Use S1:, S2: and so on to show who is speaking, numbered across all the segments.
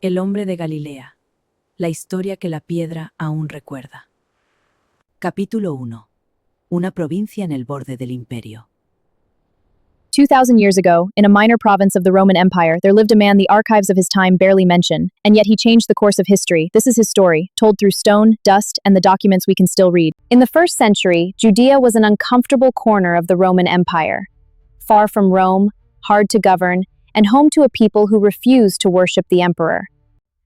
S1: El hombre de Galilea. La historia que la piedra aún recuerda. Capítulo 1. Una provincia en el borde del imperio.
S2: 2,000 years ago, in a minor province of the Roman Empire, there lived a man the archives of his time barely mention, and yet he changed the course of history. This is his story, told through stone, dust, and the documents we can still read. In the 1st century, Judea was an uncomfortable corner of the Roman Empire. Far from Rome, hard to govern, and home to a people who refused to worship the emperor.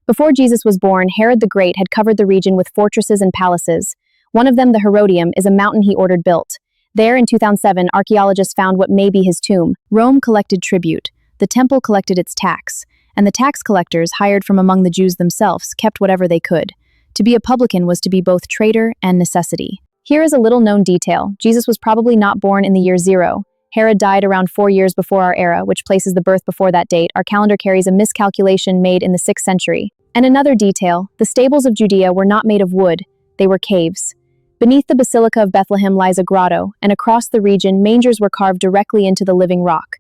S2: Before Jesus was born, Herod the Great had covered the region with fortresses and palaces. One of them, the Herodium, is a mountain he ordered built. There, in 2007, archaeologists found what may be his tomb. Rome collected tribute, the temple collected its tax, and the tax collectors, hired from among the Jews themselves, kept whatever they could. To be a publican was to be both traitor and necessity. Here is a little-known detail. Jesus was probably not born in the year 0. Herod died around 4 years before our era, which places the birth before that date. Our calendar carries a miscalculation made in the 6th century. And another detail, the stables of Judea were not made of wood, they were caves. Beneath the Basilica of Bethlehem lies a grotto, and across the region, mangers were carved directly into the living rock.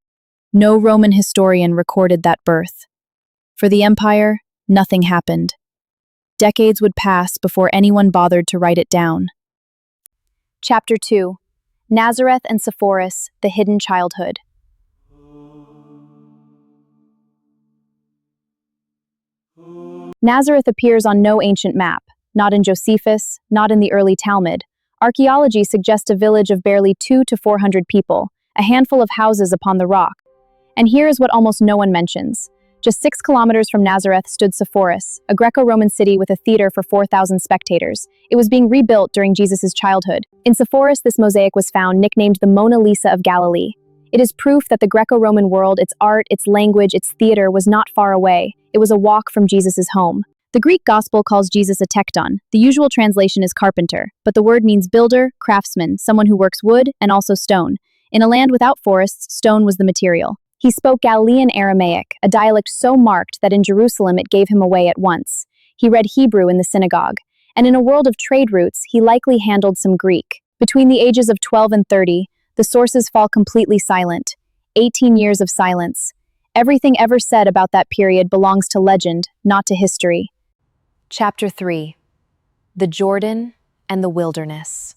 S2: No Roman historian recorded that birth. For the empire, nothing happened. Decades would pass before anyone bothered to write it down. Chapter 2. Nazareth and Séforis, the Hidden Childhood. Nazareth appears on no ancient map, not in Josephus, not in the early Talmud. Archaeology suggests a village of barely 200 to 400 people, a handful of houses upon the rock. And here is what almost no one mentions. Just 6 kilometers from Nazareth stood Séforis, a Greco-Roman city with a theater for 4,000 spectators. It was being rebuilt during Jesus' childhood. In Séforis, this mosaic was found, nicknamed the Mona Lisa of Galilee. It is proof that the Greco-Roman world, its art, its language, its theater, was not far away. It was a walk from Jesus' home. The Greek gospel calls Jesus a tekton. The usual translation is carpenter, but the word means builder, craftsman, someone who works wood and also stone. In a land without forests, stone was the material. He spoke Galilean Aramaic, a dialect so marked that in Jerusalem it gave him away at once. He read Hebrew in the synagogue. And in a world of trade routes, he likely handled some Greek. Between the ages of 12 and 30, the sources fall completely silent. 18 years of silence. Everything ever said about that period belongs to legend, not to history. Chapter 3. The Jordan and the Wilderness.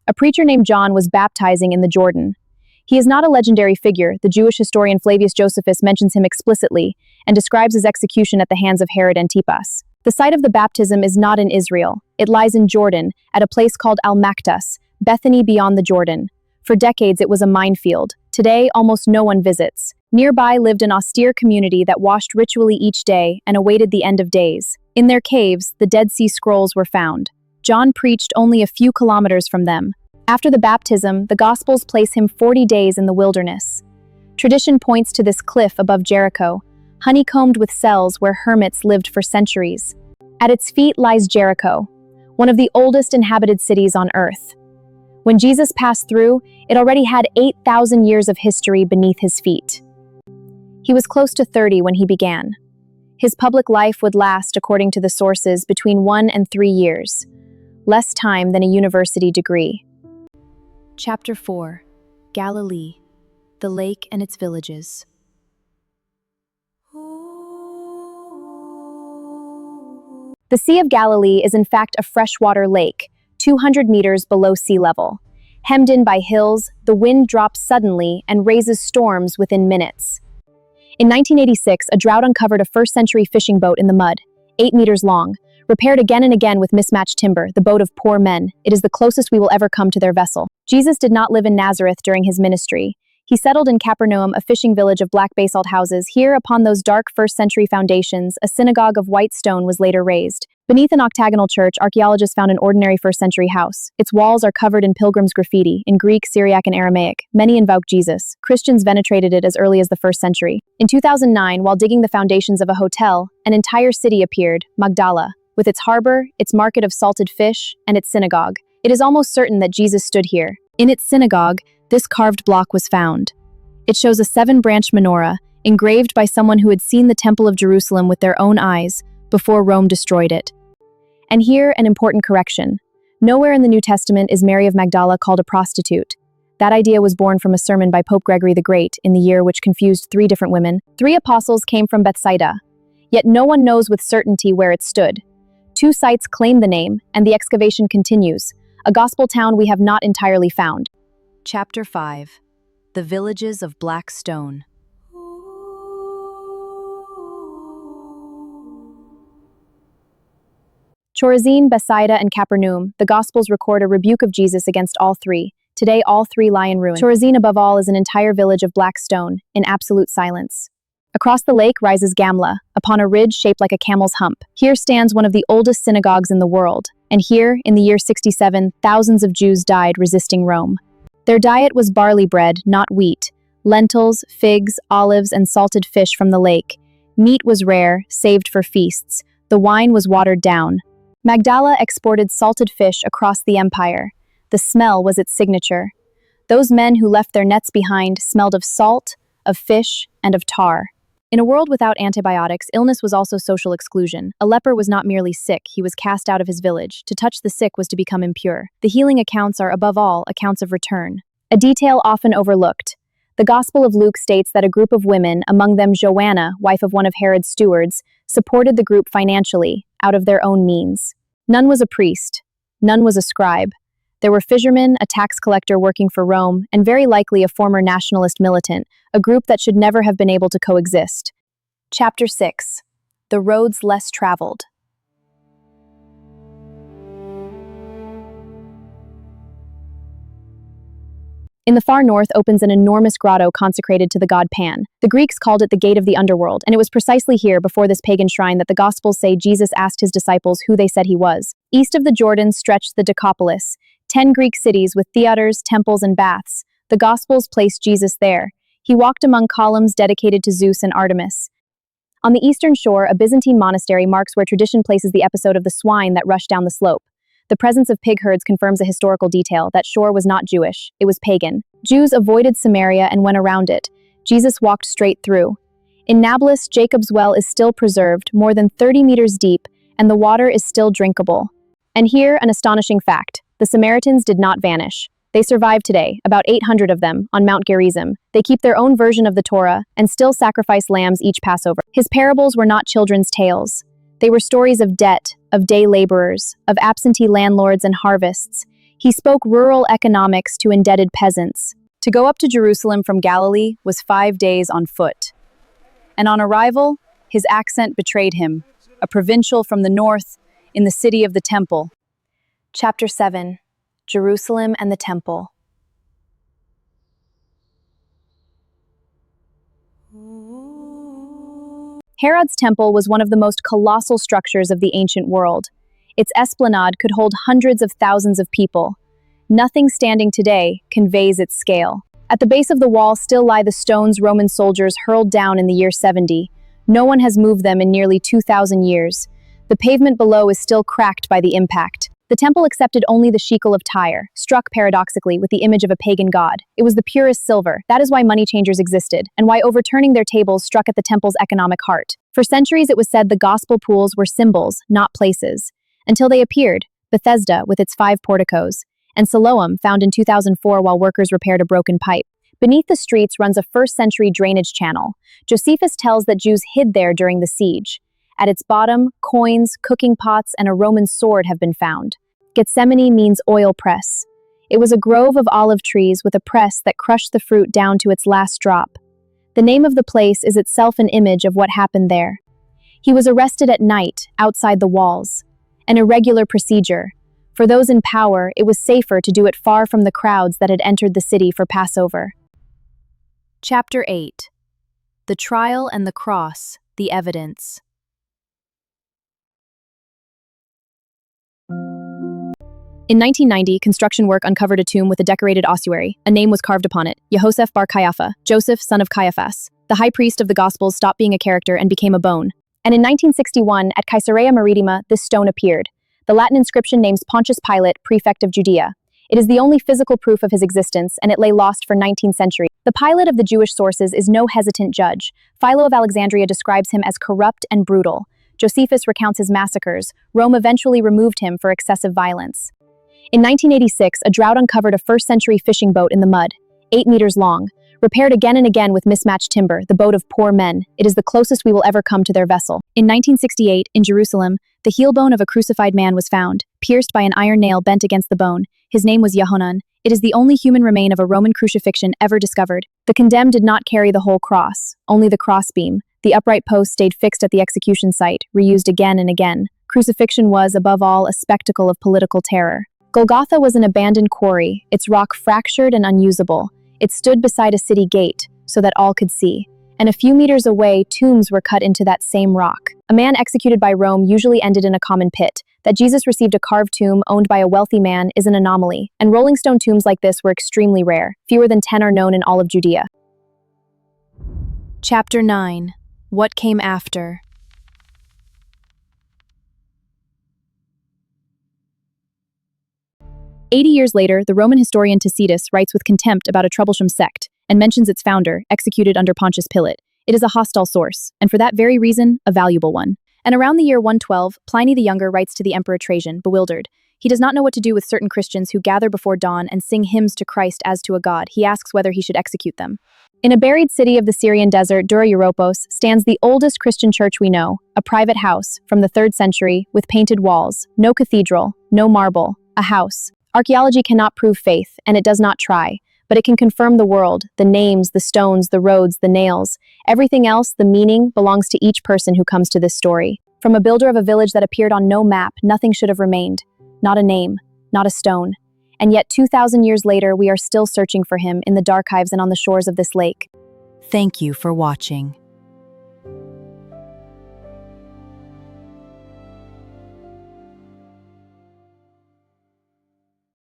S2: A preacher named John was baptizing in the Jordan. He is not a legendary figure. The Jewish historian Flavius Josephus mentions him explicitly and describes his execution at the hands of Herod Antipas. The site of the baptism is not in Israel. It lies in Jordan, at a place called Al-Maktas, Bethany beyond the Jordan. For decades, it was a minefield. Today, almost no one visits. Nearby lived an austere community that washed ritually each day and awaited the end of days. In their caves, the Dead Sea Scrolls were found. John preached only a few kilometers from them. After the baptism, the Gospels place him 40 days in the wilderness. Tradition points to this cliff above Jericho, honeycombed with cells where hermits lived for centuries. At its feet lies Jericho, one of the oldest inhabited cities on earth. When Jesus passed through, it already had 8,000 years of history beneath his feet. He was close to 30 when he began. His public life would last, according to the sources, between 1 and 3 years, less time than a university degree. Chapter 4. Galilee, the lake and its villages. The Sea of Galilee is in fact a freshwater lake, 200 meters below sea level. Hemmed in by hills, the wind drops suddenly and raises storms within minutes. In 1986, a drought uncovered a 1st century fishing boat in the mud, 8 meters long. Repaired again and again with mismatched timber, the boat of poor men, it is the closest we will ever come to their vessel. Jesus did not live in Nazareth during his ministry. He settled in Capernaum, a fishing village of black basalt houses. Here, upon those dark 1st century foundations, a synagogue of white stone was later raised. Beneath an octagonal church, archaeologists found an ordinary 1st century house. Its walls are covered in pilgrims' graffiti, in Greek, Syriac, and Aramaic. Many invoke Jesus. Christians venerated it as early as the 1st century. In 2009, while digging the foundations of a hotel, an entire city appeared, Magdala, with its harbor, its market of salted fish, and its synagogue. It is almost certain that Jesus stood here. In its synagogue, this carved block was found. It shows a 7-branch menorah, engraved by someone who had seen the Temple of Jerusalem with their own eyes before Rome destroyed it. And here, an important correction. Nowhere in the New Testament is Mary of Magdala called a prostitute. That idea was born from a sermon by Pope Gregory the Great in the year which confused 3 different women. 3 apostles came from Bethsaida, yet no one knows with certainty where it stood. 2 sites claim the name, and the excavation continues, a gospel town we have not entirely found.
S1: Chapter 5. The Villages of Black Stone.
S2: Chorazin, Bethsaida, and Capernaum, the Gospels record a rebuke of Jesus against all 3. Today, all 3 lie in ruin. Chorazin, above all, is an entire village of black stone, in absolute silence. Across the lake rises Gamla, upon a ridge shaped like a camel's hump. Here stands one of the oldest synagogues in the world, and here, in the year 67, thousands of Jews died resisting Rome. Their diet was barley bread, not wheat, lentils, figs, olives, and salted fish from the lake. Meat was rare, saved for feasts. The wine was watered down. Magdala exported salted fish across the empire. The smell was its signature. Those men who left their nets behind smelled of salt, of fish, and of tar. In a world without antibiotics, illness was also social exclusion. A leper was not merely sick, he was cast out of his village. To touch the sick was to become impure. The healing accounts are, above all, accounts of return. A detail often overlooked. The Gospel of Luke states that a group of women, among them Joanna, wife of one of Herod's stewards, supported the group financially, out of their own means. None was a priest. None was a scribe. There were fishermen, a tax collector working for Rome, and very likely a former nationalist militant, a group that should never have been able to coexist. Chapter 6. The Roads Less Traveled. In the far north opens an enormous grotto consecrated to the god Pan. The Greeks called it the Gate of the Underworld, and it was precisely here, before this pagan shrine, that the Gospels say Jesus asked his disciples who they said he was. East of the Jordan stretched the Decapolis, 10 Greek cities with theaters, temples, and baths. The Gospels placed Jesus there. He walked among columns dedicated to Zeus and Artemis. On the eastern shore, a Byzantine monastery marks where tradition places the episode of the swine that rushed down the slope. The presence of pig herds confirms a historical detail. That shore was not Jewish, it was pagan. Jews avoided Samaria and went around it. Jesus walked straight through. In Nablus, Jacob's well is still preserved, more than 30 meters deep, and the water is still drinkable. And here, an astonishing fact. The Samaritans did not vanish. They survive today, about 800 of them, on Mount Gerizim. They keep their own version of the Torah and still sacrifice lambs each Passover. His parables were not children's tales. They were stories of debt, of day laborers, of absentee landlords and harvests. He spoke rural economics to indebted peasants. To go up to Jerusalem from Galilee was 5 days on foot. And on arrival, his accent betrayed him, a provincial from the north, in the city of the temple. Chapter 7. Jerusalem and the Temple. Herod's temple was one of the most colossal structures of the ancient world. Its esplanade could hold hundreds of thousands of people. Nothing standing today conveys its scale. At the base of the wall still lie the stones Roman soldiers hurled down in the year 70. No one has moved them in nearly 2,000 years. The pavement below is still cracked by the impact. The temple accepted only the shekel of Tyre, struck paradoxically with the image of a pagan god. It was the purest silver. That is why money changers existed, and why overturning their tables struck at the temple's economic heart. For centuries it was said the gospel pools were symbols, not places. Until they appeared, Bethesda with its 5 porticos, and Siloam, found in 2004 while workers repaired a broken pipe. Beneath the streets runs a first-century drainage channel. Josephus tells that Jews hid there during the siege. At its bottom, coins, cooking pots, and a Roman sword have been found. Gethsemane means oil press. It was a grove of olive trees with a press that crushed the fruit down to its last drop. The name of the place is itself an image of what happened there. He was arrested at night, outside the walls. An irregular procedure. For those in power, it was safer to do it far from the crowds that had entered the city for Passover. Chapter 8. The Trial and the Cross, the Evidence. In 1990, construction work uncovered a tomb with a decorated ossuary. A name was carved upon it, Yehoseph bar Caiapha, Joseph, son of Caiaphas. The high priest of the Gospels stopped being a character and became a bone. And in 1961, at Caesarea Maritima, this stone appeared. The Latin inscription names Pontius Pilate, prefect of Judea. It is the only physical proof of his existence, and it lay lost for 19 centuries. The Pilate of the Jewish sources is no hesitant judge. Philo of Alexandria describes him as corrupt and brutal. Josephus recounts his massacres. Rome eventually removed him for excessive violence. In 1986, a drought uncovered a first-century fishing boat in the mud, 8 meters long. Repaired again and again with mismatched timber, the boat of poor men, it is the closest we will ever come to their vessel. In 1968, in Jerusalem, the heel bone of a crucified man was found, pierced by an iron nail bent against the bone. His name was Yohanan. It is the only human remain of a Roman crucifixion ever discovered. The condemned did not carry the whole cross, only the crossbeam. The upright post stayed fixed at the execution site, reused again and again. Crucifixion was, above all, a spectacle of political terror. Golgotha was an abandoned quarry, its rock fractured and unusable. It stood beside a city gate, so that all could see. And a few meters away, tombs were cut into that same rock. A man executed by Rome usually ended in a common pit. That Jesus received a carved tomb owned by a wealthy man is an anomaly, and rolling stone tombs like this were extremely rare. Fewer than 10 are known in all of Judea. Chapter 9. What came after? "80 years later, the Roman historian Tacitus writes with contempt about a troublesome sect, and mentions its founder, executed under Pontius Pilate. It is a hostile source, and for that very reason, a valuable one. And around the year 112, Pliny the Younger writes to the Emperor Trajan, bewildered. He does not know what to do with certain Christians who gather before dawn and sing hymns to Christ as to a god. He asks whether he should execute them. In a buried city of the Syrian desert, Dura Europos, stands the oldest Christian church we know, a private house, from the 3rd century, with painted walls, no cathedral, no marble, a house. Archaeology cannot prove faith, and it does not try, but it can confirm the world, the names, the stones, the roads, the nails. Everything else, the meaning, belongs to each person who comes to this story. From a builder of a village that appeared on no map, nothing should have remained. Not a name, not a stone. And yet 2,000 years later, we are still searching for him in the dark archives and on the shores of this lake.
S1: Thank you for watching.